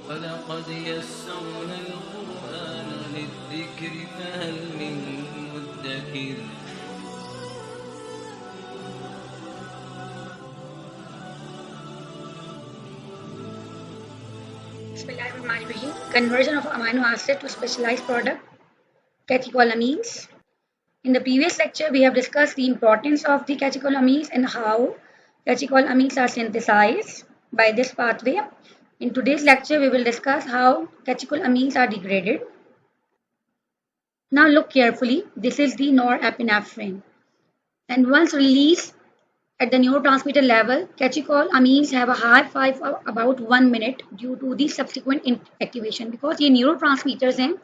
वलक़द यस्सरना अल-क़ुरआन लिज़्ज़िक्रि फ़हल मिन मुद्दकिर। Bismillahirrahmanirrahim. Conversion of amino acid to specialized product, catecholamines. In the previous lecture, we have discussed the importance of the catecholamines and how catecholamines are synthesized by this pathway. In today's lecture, we will discuss how catecholamines are degraded. Now look carefully. This is the norepinephrine. And once released at the neurotransmitter level, catecholamines have a half-life of about 1 minute due to the subsequent activation. Because ये neurotransmitters हैं,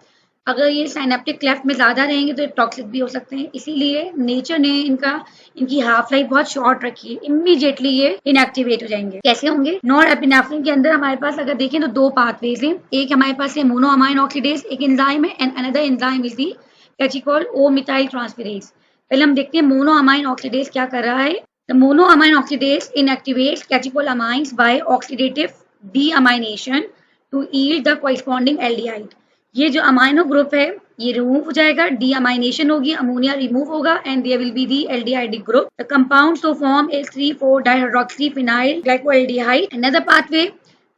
अगर ये synaptic cleft में ज़्यादा रहेंगे तो toxic भी हो सकते हैं, इसीलिए नेचर ने इनकी हाफ लाइफ बहुत शॉर्ट रखी है। इमीडिएटली ये इनएक्टिवेट हो जाएंगे। कैसे होंगे? नॉरएपिनेफ्रिन के अंदर हमारे पास अगर देखें तो दो पाथवेज हैं। एक हमारे पास है मोनोअमाइन ऑक्सीडेज, एक एंजाइम है, and another enzyme is the catechol O methyl transferase. पहले हम देखते हैं मोनोअमाइन ऑक्सीडेज क्या कर रहा है। The monoamine oxidase inactivates catecholamines by oxidative deamination to yield the corresponding aldehyde. ये जो अमाइनो ग्रुप है ये रिमूव हो जाएगा, डीअमाइनेशन होगी, अमोनिया रिमूव होगा and there will be the aldehydic group. The compounds to form H3,4-dihydroxyphenyl glycoaldehyde. Another pathway,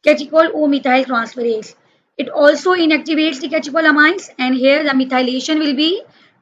catechol O-methyl transferase. It also inactivates the catecholamines and here the methylation will be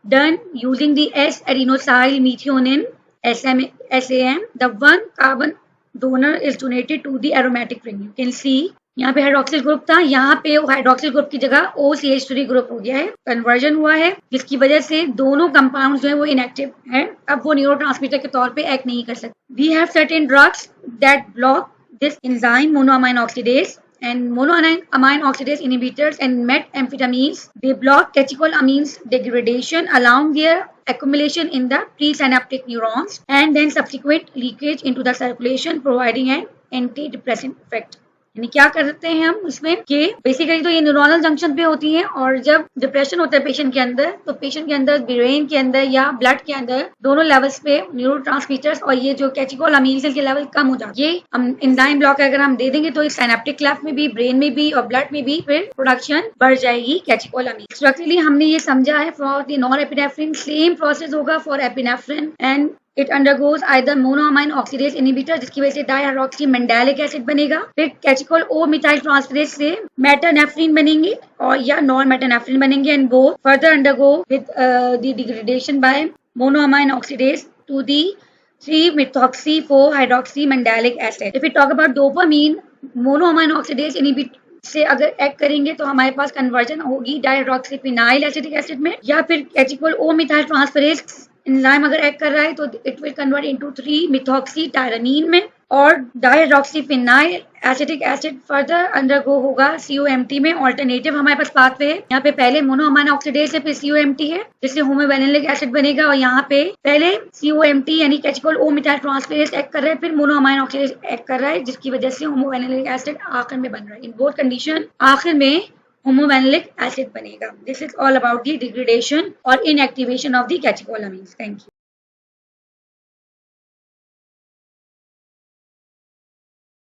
done using the S-adenosyl methionine SAM. The one carbon donor is donated to the aromatic ring. You can see यहाँ पे hydroxyl group था, यहाँ पे hydroxyl group की जगह OCH3 group हो गया है, कन्वर्जन हुआ है, जिसकी वजह से दोनों कंपाउंड जो है वो इनएक्टिव है, अब वो न्यूरोट्रांसमीटर के तौर पे एक्ट नहीं कर सकते. We have certain drugs that block this enzyme monoamine oxidase and monoamine oxidase inhibitors and methamphetamines. They block catecholamines degradation, allowing their accumulation in the presynaptic neurons and then subsequent leakage into the circulation, providing an antidepressant effect. यानी क्या करते हैं हम इसमें कि basically तो ये neuronal junction पे होती हैं और जब डिप्रेशन होता है पेशेंट के अंदर तो पेशेंट के अंदर ब्रेन के अंदर या ब्लड के अंदर दोनों लेवल्स पे न्यूरोट्रांसमीटर्स और ये जो कैटेकोलामीन्स के लेवल कम हो जाते हैं. ये हम एंजाइम ब्लॉक अगर हम दे देंगे तो इस साइनेप्टिक क्लेफ्ट में भी, ब्रेन में भी और ब्लड में भी फिर प्रोडक्शन बढ़ जाएगी कैटेकोलामीन. स्ट्रक्चरली हमने ये समझा है for the norepinephrine same process होगा for epinephrine and It undergoes either monoamine oxidase inhibitor जिसकी वजह से डाइहाइड्रोक्सी मैंडेलिक एसिड बनेगा, फिर कैटेकोल ओ मिथाइल ट्रांसफेरेज से मेटानेफ्रिन बनेंगे और या नॉन मेटानेफ्रिन बनेंगे and both further undergo with the degradation by monoamine oxidase to the 3-methoxy-4-hydroxy mandelic acid. If we talk about dopamine, monoamine oxidase inhibitor से अगर act करेंगे तो हमारे पास कन्वर्जन होगी डाइहाइड्रोक्सीफिनाइल एसिटिक एसिड में, या फिर catechol O methyl transferase enzyme अगर एक्ट कर रहा है तो it will convert into 3-methoxy-tyramine में, और डाइहाइड्रोक्सीफिनाइल एसिटिक एसिड फर्दर अंडरगो होगा COMT में. ऑल्टरनेटिव हमारे पास पाथवे है, यहाँ पे पहले मोनोअमाइन ऑक्सीडेज है फिर COMT है जिससे होमोवेनिलिक एसिड बनेगा, और यहाँ पे पहले COMT यानी catechol O methyl transferase act कर रहा है फिर मोनोअमाइन ऑक्सीडेज एक्ट कर रहा है जिसकी वजह से होमोवेनिलिक एसिड आखिर में बन रहा है. इन बोथ कंडीशन आखिर में homovenilic acid बनेगा. This is all about the degradation or inactivation of the catecholamines. Thank you.